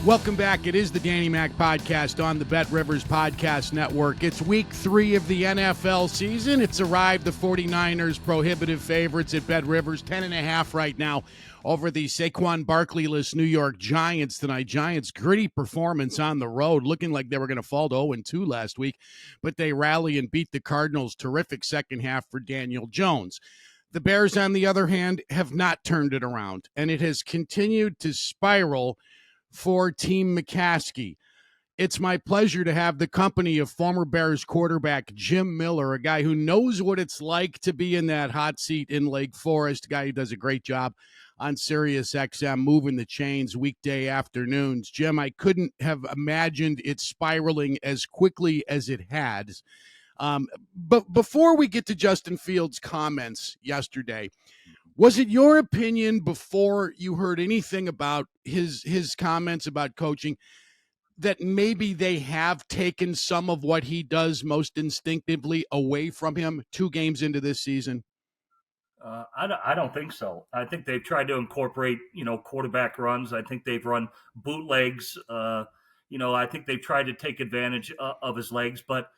Welcome back. It is the Danny Mac Podcast on the Bet Rivers Podcast Network. It's week 3 of the NFL season. It's arrived. The 49ers prohibitive favorites at Bet Rivers, 10.5 right now over the Saquon Barkley-less New York Giants tonight. Giants gritty performance on the road, looking like they were going to fall to 0-2 last week, but they rally and beat the Cardinals. Terrific second half for Daniel Jones. The Bears, on the other hand, have not turned it around, and it has continued to spiral for Team McCaskey. It's my pleasure to have the company of former Bears quarterback Jim Miller, a guy who knows what it's like to be in that hot seat in Lake Forest, a guy who does a great job on Sirius XM, moving the chains weekday afternoons. Jim, I couldn't have imagined it spiraling as quickly as it has. But before we get to Justin Fields' comments yesterday, was it your opinion before you heard anything about his comments about coaching that maybe they have taken some of what he does most instinctively away from him 2 games into this season? I don't think so. I think they've tried to incorporate, quarterback runs. I think they've run bootlegs. I think they've tried to take advantage of his legs, but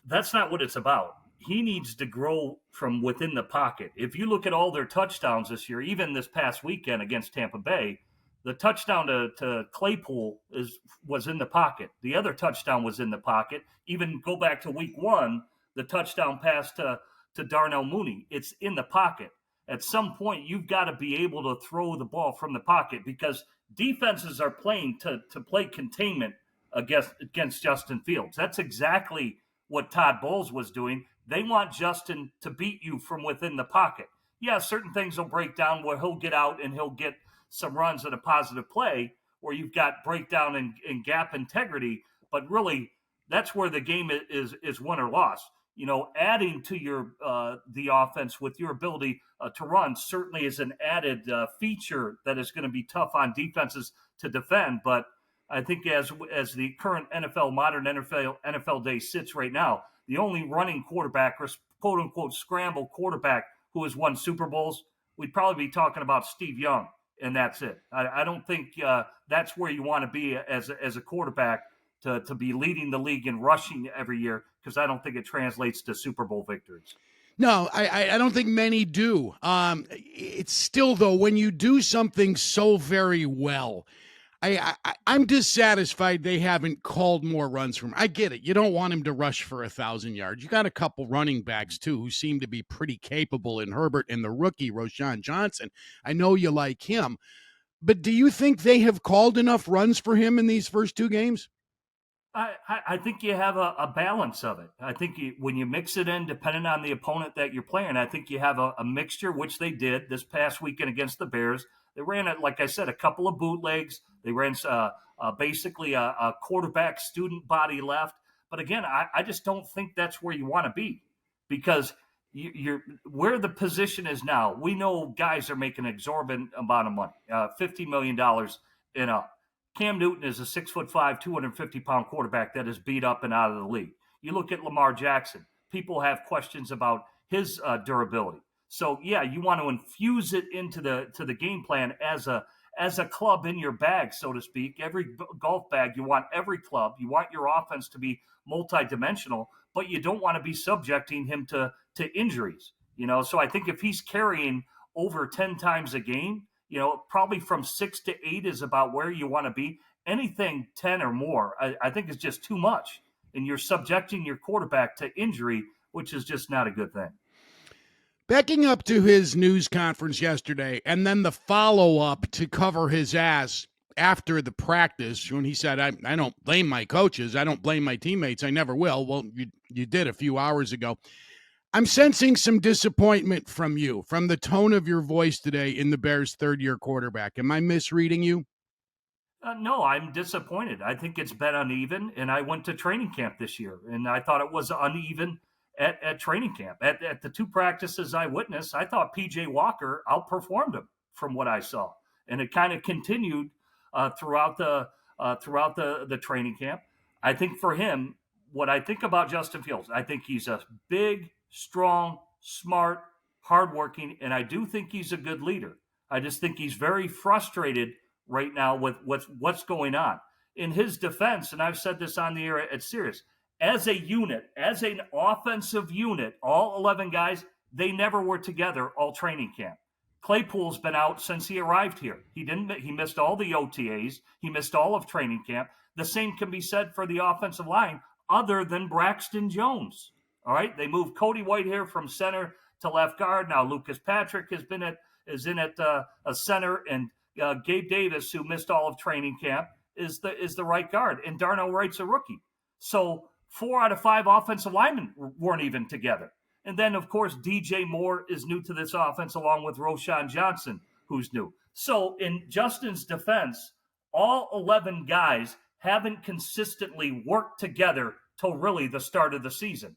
that's not what it's about. He needs to grow from within the pocket. If you look at all their touchdowns this year, even this past weekend against Tampa Bay, the touchdown to Claypool was in the pocket. The other touchdown was in the pocket. Even go back to week 1, the touchdown pass to Darnell Mooney. It's in the pocket. At some point, you've got to be able to throw the ball from the pocket because defenses are playing to play containment against Justin Fields. That's exactly what Todd Bowles was doing. They want Justin to beat you from within the pocket. Yeah, certain things will break down where he'll get out and he'll get some runs at a positive play where you've got breakdown and gap integrity, but really that's where the game is won or lost. Adding to your the offense with your ability to run certainly is an added feature that is going to be tough on defenses to defend. But I think as the current modern NFL day sits right now, the only running quarterback or quote unquote scramble quarterback who has won Super Bowls, we'd probably be talking about Steve Young, and that's it. I don't think that's where you want to be as a quarterback to be leading the league in rushing every year, because I don't think it translates to Super Bowl victories. No, I don't think many do. It's still, though, when you do something so very well, I'm dissatisfied they haven't called more runs from him. I get it. You don't want him to rush for 1,000 yards. You got a couple running backs, too, who seem to be pretty capable in Herbert and the rookie, Roshan Johnson. I know you like him. But do you think they have called enough runs for him in these first 2 games? I think you have a balance of it. I think when you mix it in, depending on the opponent that you're playing, I think you have a mixture, which they did this past weekend against the Bears. They ran, like I said, a couple of bootlegs. They ran basically a quarterback student body left. But again, I just don't think that's where you want to be, because you're where the position is now. We know guys are making an exorbitant amount of money, $50 million and up. Cam Newton is a 6'5", 250-pound quarterback that is beat up and out of the league. You look at Lamar Jackson. People have questions about his durability. So yeah, you want to infuse it into the game plan as a club in your bag, so to speak. Every golf bag, you want every club. You want your offense to be multidimensional, but you don't want to be subjecting him to injuries. So I think if he's carrying over 10 times a game, probably from 6 to 8 is about where you want to be. Anything 10 or more, I think is just too much. And you're subjecting your quarterback to injury, which is just not a good thing. Backing up to his news conference yesterday and then the follow-up to cover his ass after the practice when he said, I don't blame my coaches. I don't blame my teammates. I never will. Well, you did a few hours ago. I'm sensing some disappointment from you, from the tone of your voice today in the Bears' third-year quarterback. Am I misreading you? No, I'm disappointed. I think it's been uneven, and I went to training camp this year, and I thought it was uneven at training camp. At the 2 practices I witnessed, I thought P.J. Walker outperformed him from what I saw, and it kind of continued throughout the training camp. I think for him, what I think about Justin Fields, I think he's a big, strong, smart, hardworking, and I do think he's a good leader. I just think he's very frustrated right now with what's going on. In his defense, and I've said this on the air at Sirius, as a unit, as an offensive unit, all 11 guys, they never were together all training camp. Claypool's been out since he arrived here. He missed all the OTAs. He missed all of training camp. The same can be said for the offensive line other than Braxton Jones. All right. They moved Cody Whitehair from center to left guard. Now Lucas Patrick is in at a center, and Gabe Davis, who missed all of training camp, is the right guard. And Darnell Wright's a rookie. So 4 out of 5 offensive linemen weren't even together. And then, of course, DJ Moore is new to this offense, along with Roshan Johnson, who's new. So in Justin's defense, all 11 guys haven't consistently worked together till really the start of the season.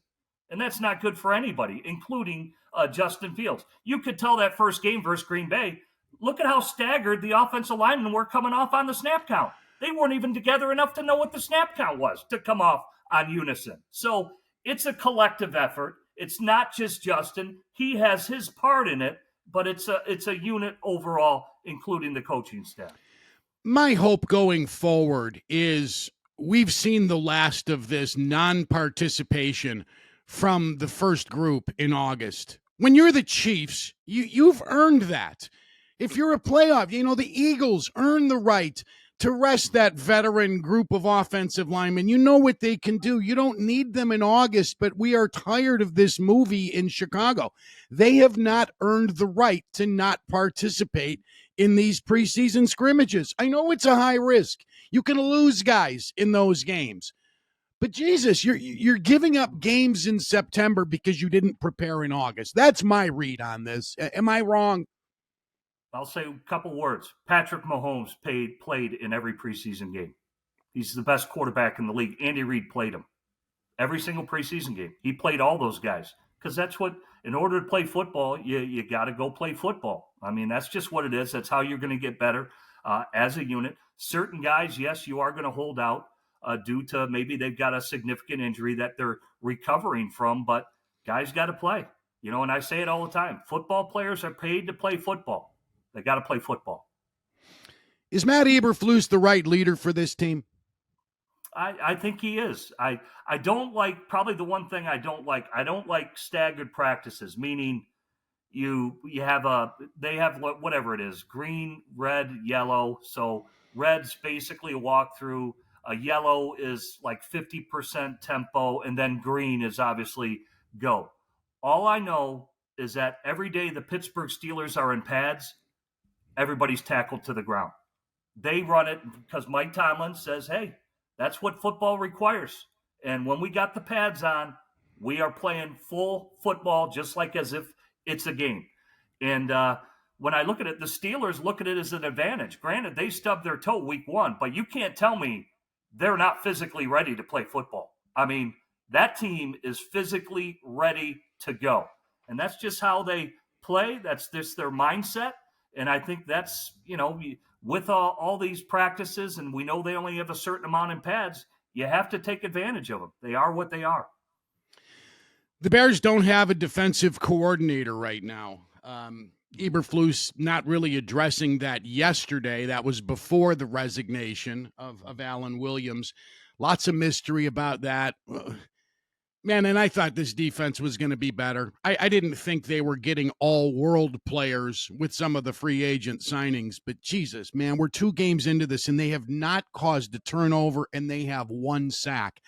And that's not good for anybody, including Justin Fields. You could tell that first game versus Green Bay, look at how staggered the offensive linemen were coming off on the snap count. They weren't even together enough to know what the snap count was to come off on unison. So it's a collective effort. It's not just Justin. He has his part in it, but it's a unit overall, including the coaching staff. My hope going forward is we've seen the last of this non-participation from the first group in August. When you're the Chiefs, you've earned that. If you're a playoff, the Eagles earn the right to rest that veteran group of offensive linemen. You know what they can do. You don't need them in August, but we are tired of this movie in Chicago. They have not earned the right to not participate in these preseason scrimmages. I know it's a high risk. You can lose guys in those games. But Jesus, you're giving up games in September because you didn't prepare in August. That's my read on this. Am I wrong? I'll say a couple words. Patrick Mahomes played in every preseason game. He's the best quarterback in the league. Andy Reid played him every single preseason game. He played all those guys because that's what, in order to play football, you got to go play football. I mean, that's just what it is. That's how you're going to get better as a unit. Certain guys, yes, you are going to hold out due to maybe they've got a significant injury that they're recovering from, but guys got to play. And I say it all the time. Football players are paid to play football. They got to play football. Is Matt Eberflus the right leader for this team? I think he is. I don't like, probably the one thing I don't like staggered practices, meaning they have whatever it is, green, red, yellow. So red's basically a walkthrough. Yellow is like 50% tempo, and then green is obviously go. All I know is that every day the Pittsburgh Steelers are in pads, everybody's tackled to the ground. They run it because Mike Tomlin says, hey, that's what football requires. And when we got the pads on, we are playing full football just like as if it's a game. And when I look at it, the Steelers look at it as an advantage. Granted, they stubbed their toe week 1, but you can't tell me they're not physically ready to play football. I mean, that team is physically ready to go. And that's just how they play. That's just their mindset. And I think that's, with all these practices, and we know they only have a certain amount in pads, you have to take advantage of them. They are what they are. The Bears don't have a defensive coordinator right now. Eberflus not really addressing that yesterday. That was before the resignation of Alan Williams. Lots of mystery about that. Man, and I thought this defense was going to be better. I didn't think they were getting all-world players with some of the free agent signings. But Jesus, man, we're 2 games into this, and they have not caused a turnover, and they have 1 sack.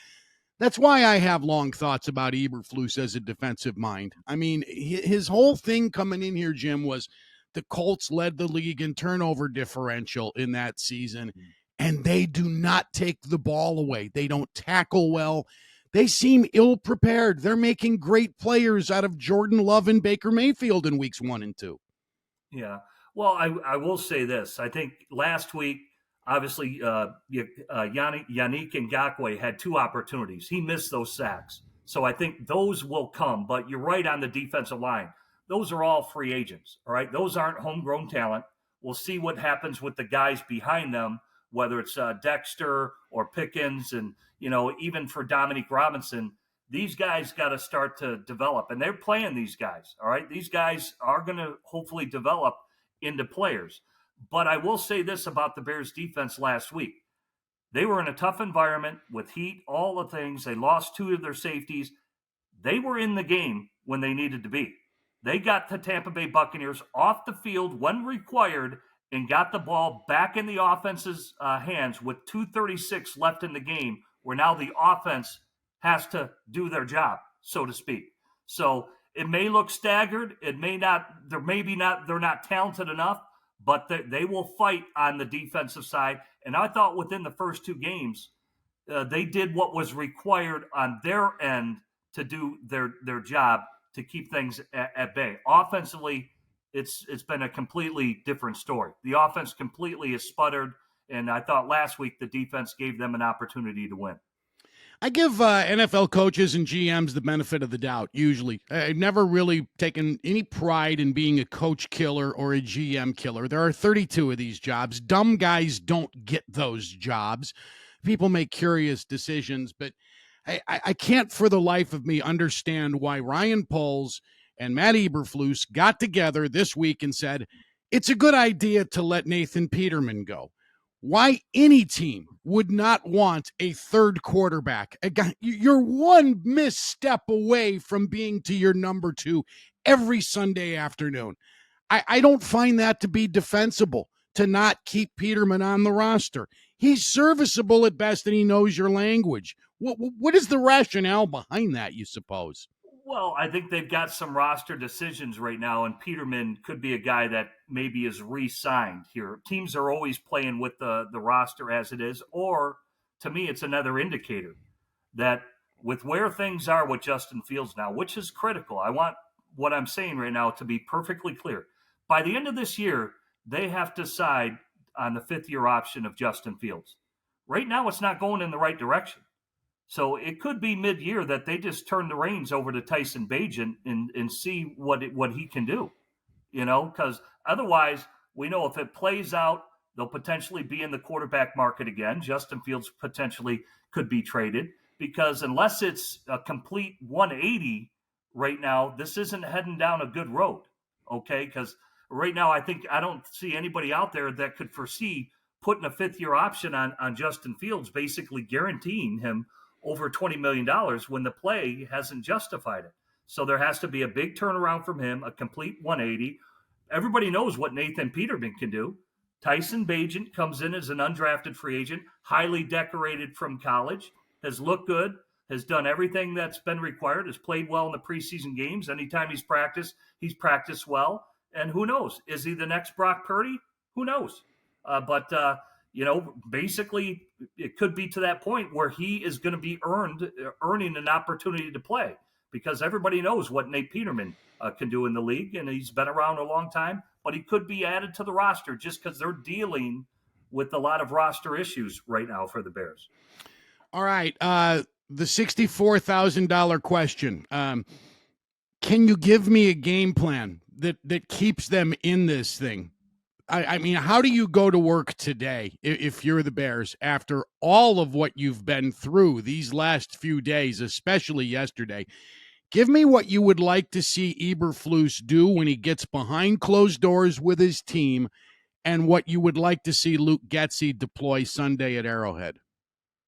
That's why I have long thoughts about Eberflus as a defensive mind. I mean, his whole thing coming in here, Jim, was the Colts led the league in turnover differential in that season, and they do not take the ball away. They don't tackle well. They seem ill-prepared. They're making great players out of Jordan Love and Baker Mayfield in weeks 1 and 2. Yeah. Well, I will say this. I think last week, obviously, Yannick Ngakoue had 2 opportunities. He missed those sacks. So I think those will come. But you're right on the defensive line. Those are all free agents, all right? Those aren't homegrown talent. We'll see what happens with the guys behind them, whether it's Dexter or Pickens, and, even for Dominique Robinson, these guys got to start to develop. And they're playing these guys, all right? These guys are going to hopefully develop into players. But I will say this about the Bears defense last week. They were in a tough environment with heat, all the things. They lost two of their safeties. They were in the game when they needed to be. They got the Tampa Bay Buccaneers off the field when required and got the ball back in the offense's hands with 2:36 left in the game, where now the offense has to do their job, so to speak. So it may look staggered. It may not. They're maybe not. They're not talented enough, but they will fight on the defensive side. And I thought within the first two games, they did what was required on their end to do their job to keep things at bay. Offensively, it's been a completely different story. The offense completely has sputtered, and I thought last week the defense gave them an opportunity to win. I give NFL coaches and GMs the benefit of the doubt, usually. I've never really taken any pride in being a coach killer or a GM killer. There are 32 of these jobs. Dumb guys don't get those jobs. People make curious decisions, but I can't for the life of me understand why Ryan Poles and Matt Eberflus got together this week and said, it's a good idea to let Nathan Peterman go. Why any team would not want a third quarterback. You're one misstep away from being to your number two every Sunday afternoon. I don't find that to be defensible to not keep Peterman on the roster. He's serviceable at best and he knows your language. What is the rationale behind that, you suppose? Well, I think they've got some roster decisions right now, and Peterman could be a guy that maybe is re-signed here. Teams are always playing with the roster as it is, or to me, it's another indicator that with where things are with Justin Fields now, which is critical. I want what I'm saying right now to be perfectly clear. By the end of this year, they have to decide on the fifth-year option of Justin Fields. Right now, it's not going in the right direction. So it could be mid-year that they just turn the reins over to Tyson Bagent and see what he can do, because otherwise we know if it plays out, they'll potentially be in the quarterback market again. Justin Fields potentially could be traded because unless it's a complete 180 right now, this isn't heading down a good road, okay? Because right now I don't see anybody out there that could foresee putting a fifth-year option on Justin Fields, basically guaranteeing him over $20 million when the play hasn't justified it. So there has to be a big turnaround from him, a complete 180. Everybody knows what Nathan Peterman can do. Tyson Bagent comes in as an undrafted free agent, highly decorated from college, has looked good, has done everything that's been required, has played well in the preseason games. Anytime he's practiced well. And who knows? Is he the next Brock Purdy? Who knows? Basically, it could be to that point where he is going to be earning an opportunity to play because everybody knows what Nate Peterman can do in the league, and he's been around a long time, but he could be added to the roster just because they're dealing with a lot of roster issues right now for the Bears. All right. The $64,000 question. Can you give me a game plan that keeps them in this thing? I mean, how do you go to work today if you're the Bears after all of what you've been through these last few days, especially yesterday? Give me what you would like to see Eberflus do when he gets behind closed doors with his team and what you would like to see Luke Getsy deploy Sunday at Arrowhead.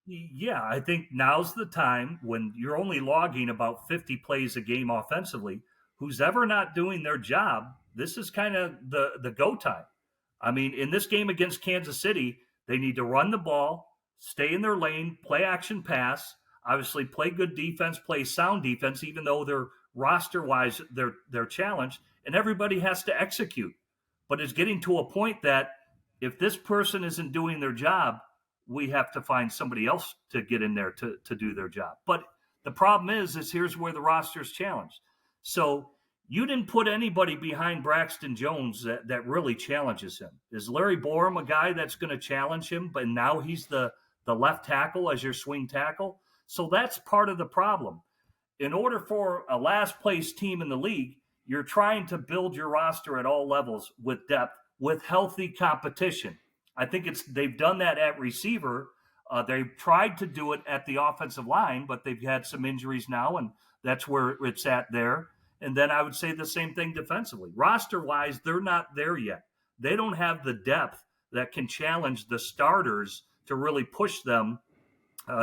Yeah, I think now's the time when you're only logging about 50 plays a game offensively. Who's ever not doing their job, this is kind of the go time. I mean, in this game against Kansas City, they need to run the ball, stay in their lane, play action pass, obviously play good defense, play sound defense, even though they're roster-wise, they're challenged, and everybody has to execute. But it's getting to a point that if this person isn't doing their job, we have to find somebody else to get in there to do their job. But the problem is here's where the roster is challenged. So you didn't put anybody behind Braxton Jones that really challenges him. Is Larry Borum a guy that's going to challenge him, but now he's the left tackle as your swing tackle? So that's part of the problem. In order for a last place team in the league, you're trying to build your roster at all levels with depth, with healthy competition. I think they've done that at receiver. They've tried to do it at the offensive line, but they've had some injuries now, and that's where it's at there. And then I would say the same thing defensively. Roster-wise, they're not there yet. they don't have the depth that can challenge the starters to really push them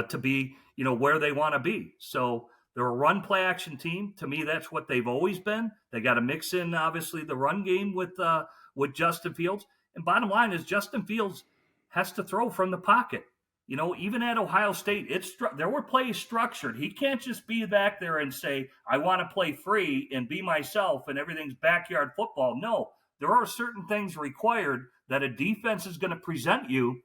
to be, where they want to be. So they're a run play action team. To me, that's what they've always been. They got to mix in obviously the run game with Justin Fields. And bottom line is Justin Fields has to throw from the pocket. Even at Ohio State, there were plays structured. He can't just be back there and say, "I want to play free and be myself," and everything's backyard football. No, there are certain things required that a defense is going to present you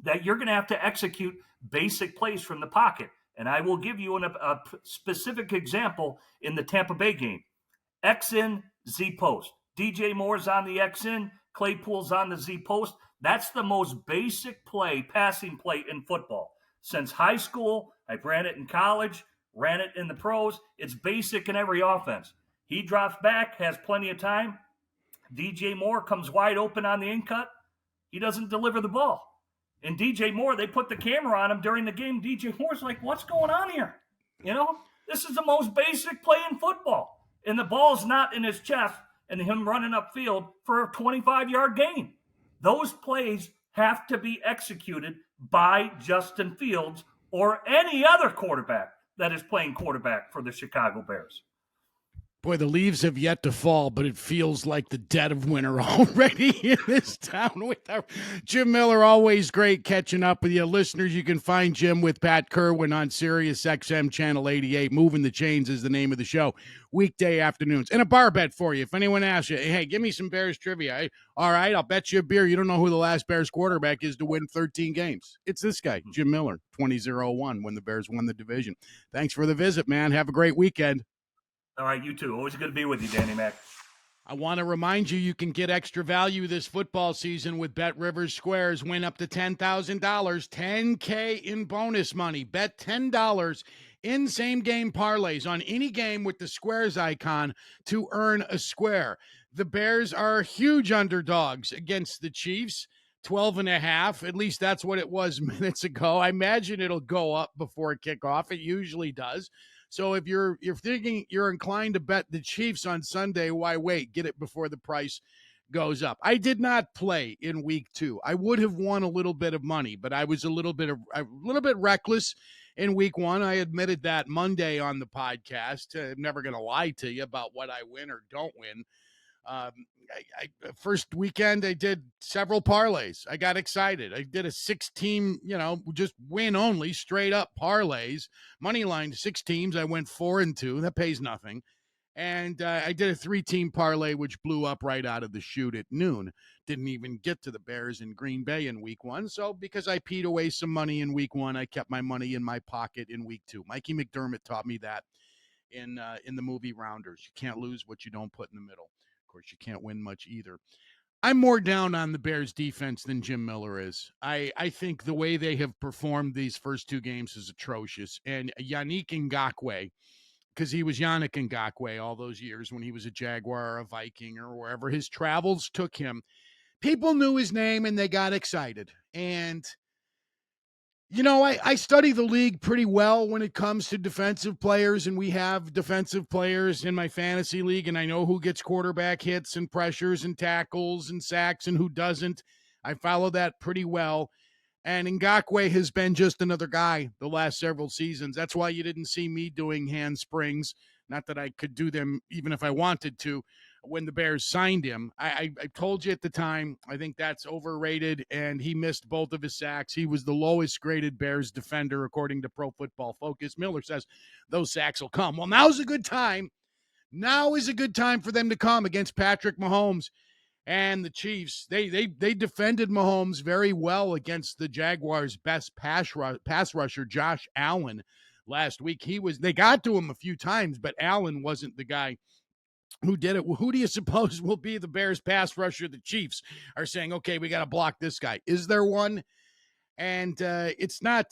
that you're going to have to execute basic plays from the pocket. And I will give you a specific example in the Tampa Bay game. X in, Z post. DJ Moore's on the X in, Claypool's on the Z post. That's the most basic passing play in football. Since high school, I've ran it in college, ran it in the pros. It's basic in every offense. He drops back, has plenty of time. DJ Moore comes wide open on the in-cut. He doesn't deliver the ball. And DJ Moore, they put the camera on him during the game. DJ Moore's like, "What's going on here?" This is the most basic play in football. And the ball's not in his chest and him running upfield for a 25-yard gain. Those plays have to be executed by Justin Fields or any other quarterback that is playing quarterback for the Chicago Bears. Boy, the leaves have yet to fall, but it feels like the dead of winter already in this town. With Jim Miller, always great catching up with you. Listeners, you can find Jim with Pat Kerwin on Sirius XM Channel 88. Moving the Chains is the name of the show. Weekday afternoons. And a bar bet for you. If anyone asks you, "Hey, give me some Bears trivia." All right, I'll bet you a beer. You don't know who the last Bears quarterback is to win 13 games. It's this guy, Jim Miller, 2001, when the Bears won the division. Thanks for the visit, man. Have a great weekend. All right, you too. Always good to be with you, Danny Mac. I want to remind you can get extra value this football season with Bet Rivers Squares. Win up to $10,000, $10K in bonus money. Bet $10 in same-game parlays on any game with the Squares icon to earn a square. The Bears are huge underdogs against the Chiefs, 12.5. At least that's what it was minutes ago. I imagine it'll go up before kickoff. It usually does. So if you're thinking you're inclined to bet the Chiefs on Sunday, why wait? Get it before the price goes up. I did not play in week 2. I would have won a little bit of money, but I was a little bit reckless in week 1. I admitted that Monday on the podcast. I'm never going to lie to you about what I win or don't win. First weekend, I did several parlays. I got excited. I did a 6-team, just win only, straight up parlays. Money line 6 teams. I went 4-2. That pays nothing. And I did a 3-team parlay, which blew up right out of the chute at noon. Didn't even get to the Bears in Green Bay in week 1. So because I peed away some money in week 1, I kept my money in my pocket in week 2. Mikey McDermott taught me that in the movie Rounders. You can't lose what you don't put in the middle. Of course, you can't win much either. I'm more down on the Bears defense than Jim Miller is. I think the way they have performed these first 2 games is atrocious. And Yannick Ngakoue, because he was Yannick Ngakoue all those years when he was a Jaguar or a Viking or wherever his travels took him, people knew his name and they got excited. And I study the league pretty well when it comes to defensive players, and we have defensive players in my fantasy league, and I know who gets quarterback hits and pressures and tackles and sacks and who doesn't. I follow that pretty well. And Ngakoue has been just another guy the last several seasons. That's why you didn't see me doing handsprings. Not that I could do them even if I wanted to when the Bears signed him. I told you at the time, I think that's overrated, and he missed both of his sacks. He was the lowest graded Bears defender, according to Pro Football Focus. Miller says those sacks will come. Well, now's a good time. Now is a good time for them to come against Patrick Mahomes and the Chiefs. They defended Mahomes very well against the Jaguars' best pass rusher, Josh Allen, last week. They got to him a few times, but Allen wasn't the guy who did it. Who do you suppose will be the Bears pass rusher? The Chiefs are saying, okay, we got to block this guy. Is there one? And it's not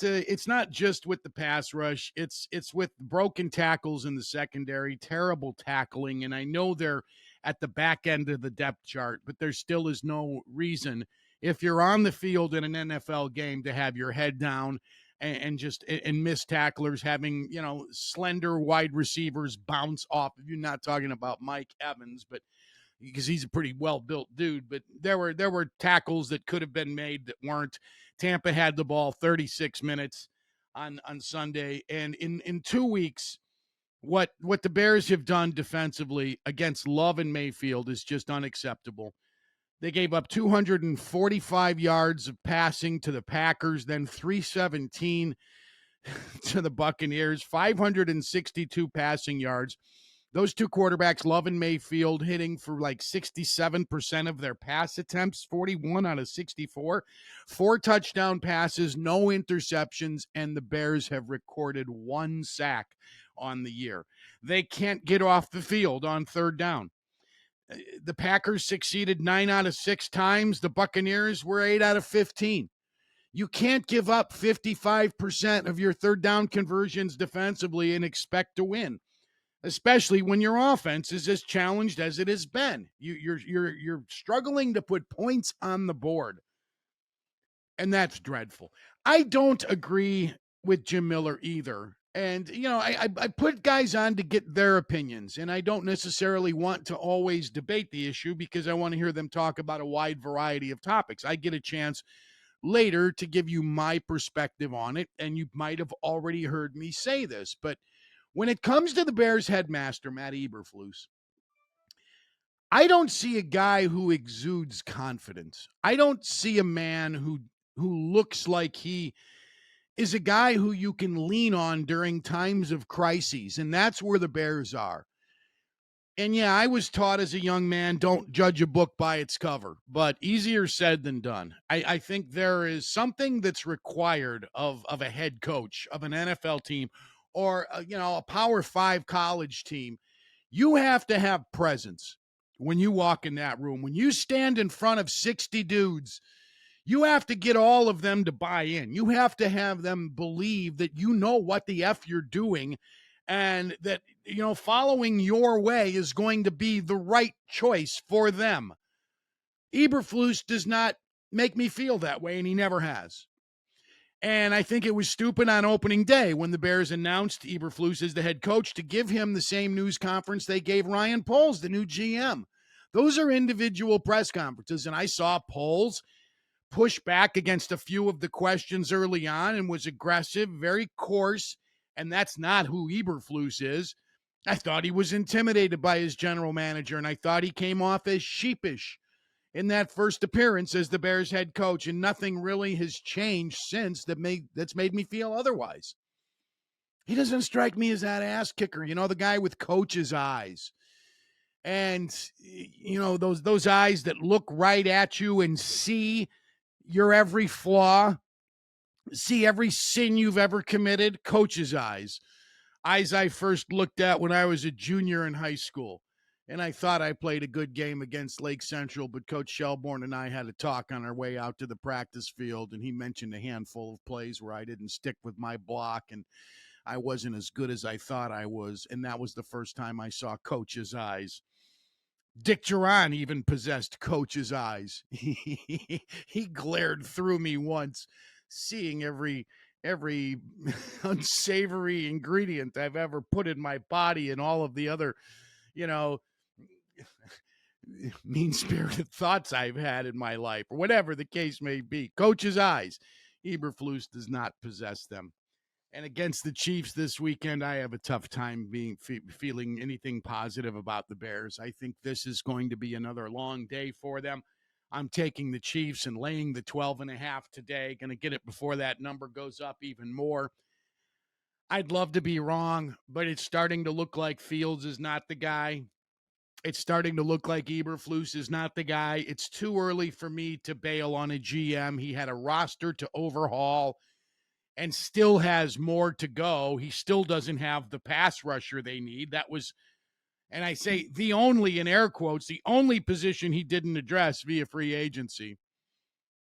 just with the pass rush. It's with broken tackles in the secondary, terrible tackling. And I know they're at the back end of the depth chart, but there still is no reason, if you're on the field in an NFL game, to have your head down and miss tacklers, having, slender wide receivers bounce off. You're not talking about Mike Evans, but because he's a pretty well-built dude, but there were tackles that could have been made that weren't. Tampa had the ball 36 minutes on Sunday, and in 2 weeks, what the Bears have done defensively against Love and Mayfield is just unacceptable. They gave up 245 yards of passing to the Packers, then 317 to the Buccaneers, 562 passing yards. Those two quarterbacks, Love and Mayfield, hitting for like 67% of their pass attempts, 41 out of 64, 4 touchdown passes, no interceptions, and the Bears have recorded 1 sack on the year. They can't get off the field on third down. The Packers succeeded 9 out of 6 times. The Buccaneers were 8 out of 15. You can't give up 55% of your third down conversions defensively and expect to win, especially when your offense is as challenged as it has been. You're struggling to put points on the board, and that's dreadful. I don't agree with Jim Miller either. And, I put guys on to get their opinions, and I don't necessarily want to always debate the issue because I want to hear them talk about a wide variety of topics. I get a chance later to give you my perspective on it, and you might have already heard me say this, but when it comes to the Bears headmaster, Matt Eberflus, I don't see a guy who exudes confidence. I don't see a man who looks like he is a guy who you can lean on during times of crises, and that's where the Bears are. And yeah, I was taught as a young man, don't judge a book by its cover, but easier said than done. I think there is something that's required of a head coach of an NFL team or, a Power 5 college team. You have to have presence when you walk in that room. When you stand in front of 60 dudes, you have to get all of them to buy in. You have to have them believe that you know what the F you're doing and that, following your way is going to be the right choice for them. Eberflus does not make me feel that way, and he never has. And I think it was stupid on opening day when the Bears announced Eberflus as the head coach to give him the same news conference they gave Ryan Poles, the new GM. Those are individual press conferences, and I saw Poles push back against a few of the questions early on and was aggressive, very coarse, and that's not who Eberflus is. I thought he was intimidated by his general manager, and I thought he came off as sheepish in that first appearance as the Bears head coach, and nothing really has changed since that's made me feel otherwise. He doesn't strike me as that ass kicker, the guy with coach's eyes. And, those eyes that look right at you and see your every flaw, see every sin you've ever committed, coach's eyes. Eyes I first looked at when I was a junior in high school. And I thought I played a good game against Lake Central, but Coach Shelbourne and I had a talk on our way out to the practice field, and he mentioned a handful of plays where I didn't stick with my block, and I wasn't as good as I thought I was, and that was the first time I saw Coach's eyes. Dick Duran even possessed Coach's eyes. He glared through me once, seeing every unsavory ingredient I've ever put in my body and all of the other, mean-spirited thoughts I've had in my life, or whatever the case may be. Coach's eyes. Eberflus does not possess them. And against the Chiefs this weekend, I have a tough time feeling anything positive about the Bears. I think this is going to be another long day for them. I'm taking the Chiefs and laying the 12.5 today. Going to get it before that number goes up even more. I'd love to be wrong, but it's starting to look like Fields is not the guy. It's starting to look like Eberflus is not the guy. It's too early for me to bail on a GM. He had a roster to overhaul and still has more to go. He still doesn't have the pass rusher they need. That was, and I say the only, in air quotes, the only position he didn't address via free agency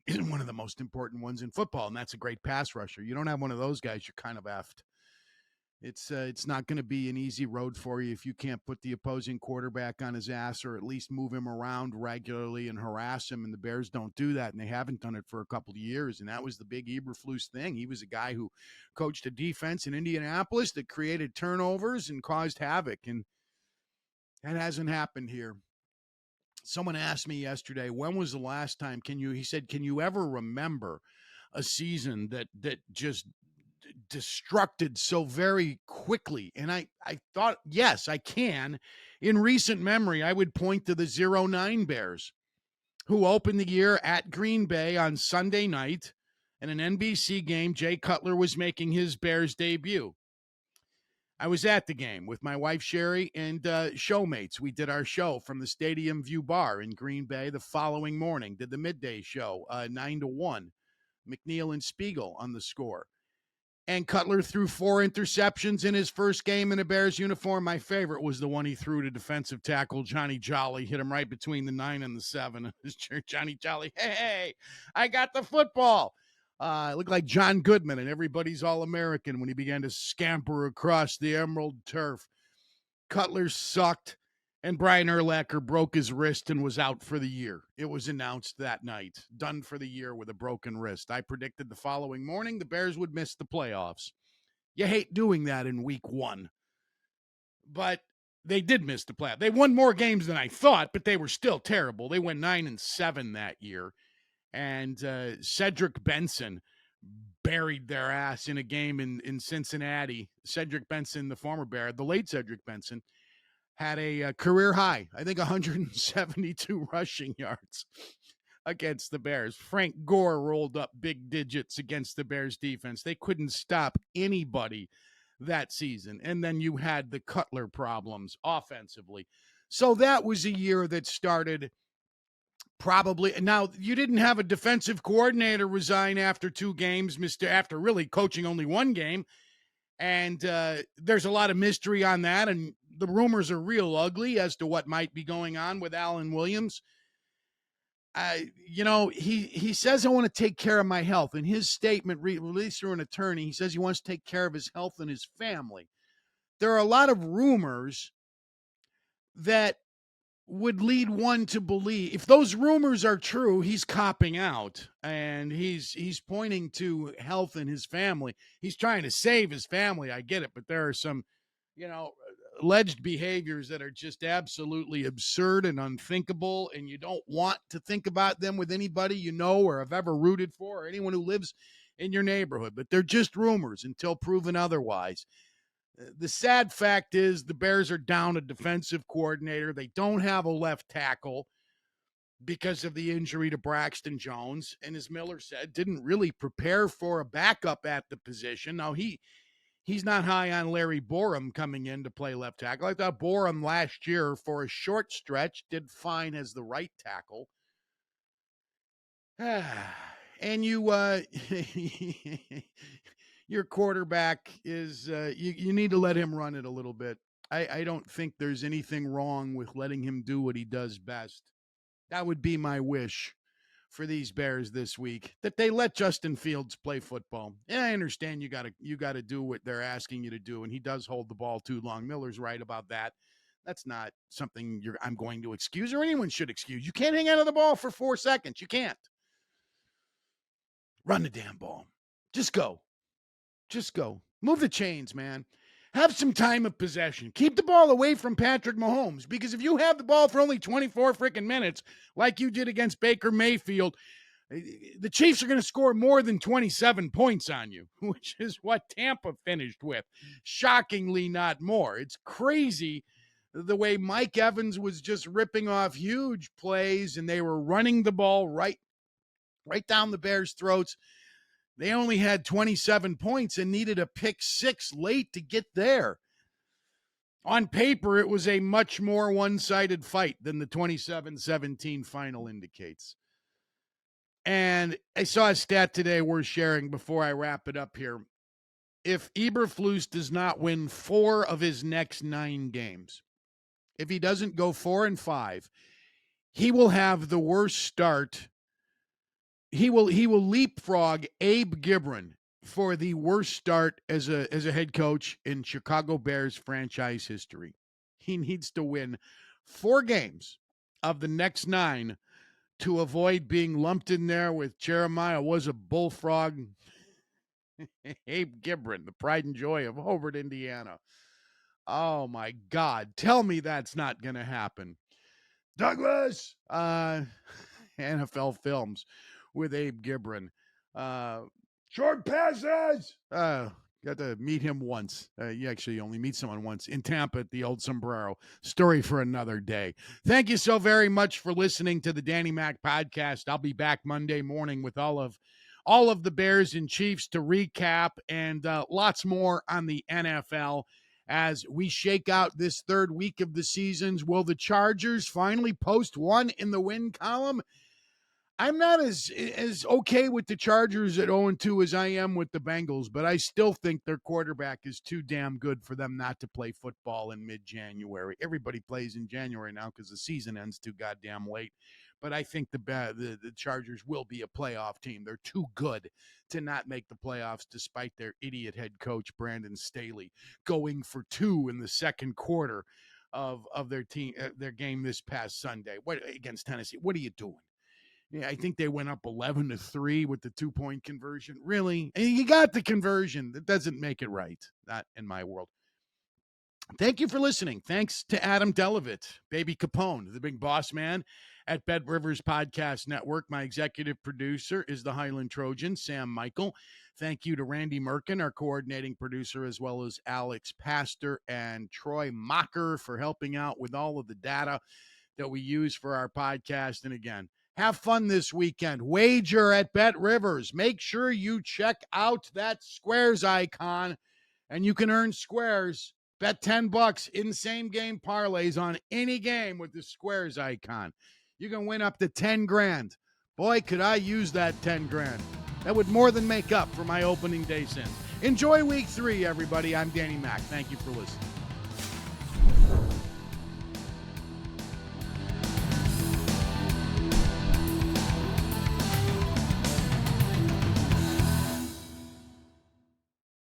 isn't one of the most important ones in football, and that's a great pass rusher. You don't have one of those guys, you're kind of effed. It's not going to be an easy road for you if you can't put the opposing quarterback on his ass or at least move him around regularly and harass him. And the Bears don't do that, and they haven't done it for a couple of years. And that was the big Eberflus thing. He was a guy who coached a defense in Indianapolis that created turnovers and caused havoc, and that hasn't happened here. Someone asked me yesterday, when was the last time he said, can you ever remember a season that just destructed so very quickly? And I thought, yes, I can. In recent memory, I would point to the 09 Bears, who opened the year at Green Bay on Sunday night in an NBC game. Jay Cutler was making his Bears debut. I was at the game with my wife, Sherry, and showmates. We did our show from the Stadium View Bar in Green Bay the following morning, did the midday show, 9-1. McNeil and Spiegel on the score. And Cutler threw 4 interceptions in his first game in a Bears uniform. My favorite was the one he threw to defensive tackle Johnny Jolly. Hit him right between the 9 and the 7. Johnny Jolly, hey, I got the football. It looked like John Goodman and Everybody's All-American when he began to scamper across the emerald turf. Cutler sucked, and Brian Urlacher broke his wrist and was out for the year. It was announced that night, done for the year with a broken wrist. I predicted the following morning the Bears would miss the playoffs. You hate doing that in week 1. But they did miss the playoffs. They won more games than I thought, but they were still terrible. They went 9-7 that year. And Cedric Benson buried their ass in a game in Cincinnati. Cedric Benson, the former Bear, the late Cedric Benson, had a career high, I think 172 rushing yards against the Bears. Frank Gore rolled up big digits against the Bears defense. They couldn't stop anybody that season. And then you had the Cutler problems offensively. So that was a year that started probably. Now, you didn't have a defensive coordinator resign after 2 games, after really coaching only 1 game. And there's a lot of mystery on that. And the rumors are real ugly as to what might be going on with Alan Williams. He says, I want to take care of my health. In his statement released through an attorney, he says he wants to take care of his health and his family. There are a lot of rumors that would lead one to believe, if those rumors are true, he's copping out and he's pointing to health and his family. He's trying to save his family. I get it, but there are some, alleged behaviors that are just absolutely absurd and unthinkable, and you don't want to think about them with anybody you know or have ever rooted for or anyone who lives in your neighborhood. But they're just rumors until proven otherwise. The sad fact is the Bears are down a defensive coordinator. They don't have a left tackle because of the injury to Braxton Jones. And as Miller said, didn't really prepare for a backup at the position. Now, he's not high on Larry Borum coming in to play left tackle. I thought Borum last year for a short stretch did fine as the right tackle. And your quarterback is, you need to let him run it a little bit. I don't think there's anything wrong with letting him do what he does best. That would be my wish for these Bears this week, that they let Justin Fields play football. Yeah, I understand you got to do what they're asking you to do, and he does hold the ball too long. Miller's right about that. That's not something I'm going to excuse or anyone should excuse. You can't hang out of the ball for 4 seconds. You can't. Run the damn ball. Just go. Move the chains, man. Have some time of possession. Keep the ball away from Patrick Mahomes, because if you have the ball for only 24 freaking minutes, like you did against Baker Mayfield, the Chiefs are going to score more than 27 points on you, which is what Tampa finished with. Shockingly, not more. It's crazy the way Mike Evans was just ripping off huge plays, and they were running the ball right down the Bears' throats. They only had 27 points and needed a pick 6 late to get there. On paper, it was a much more one-sided fight than the 27-17 final indicates. And I saw a stat today worth sharing before I wrap it up here. If Eberflus does not win 4 of his next 9 games, if he doesn't go 4-5, he will have the worst start. He will leapfrog Abe Gibron for the worst start as a head coach in Chicago Bears franchise history. He needs to win 4 games of the next 9 to avoid being lumped in there with Jeremiah was a bullfrog. Abe Gibron, the pride and joy of Hobart, Indiana. Oh, my God. Tell me that's not going to happen. Douglas. NFL Films with Abe Gibran. Short passes. Got to meet him once. You actually only meet someone once in Tampa at the Old Sombrero. Story for another day. Thank you so very much for listening to the Danny Mac podcast. I'll be back Monday morning with all of the Bears and Chiefs to recap and lots more on the NFL as we shake out this third week of the seasons. Will the Chargers finally post one in the win column? I'm not as okay with the Chargers at 0-2 as I am with the Bengals, but I still think their quarterback is too damn good for them not to play football in mid-January. Everybody plays in January now because the season ends too goddamn late. But I think the Chargers will be a playoff team. They're too good to not make the playoffs despite their idiot head coach, Brandon Staley, going for 2 in the second quarter of their team their game this past Sunday. Against Tennessee? What are you doing? Yeah, I think they went up 11-3 with the 2-point conversion. Really? And you got the conversion. That doesn't make it right. Not in my world. Thank you for listening. Thanks to Adam Delavitt, Baby Capone, the big boss man at Bet Rivers Podcast Network. My executive producer is the Highland Trojan, Sam Michael. Thank you to Randy Merkin, our coordinating producer, as well as Alex Pastor and Troy Mocker for helping out with all of the data that we use for our podcast. And again, have fun this weekend. Wager at Bet Rivers. Make sure you check out that squares icon, and you can earn squares. Bet $10 in same game parlays on any game with the squares icon. You can win up to 10 grand. Boy, could I use that 10 grand. That would more than make up for my opening day sins. Enjoy week 3, everybody. I'm Danny Mac. Thank you for listening.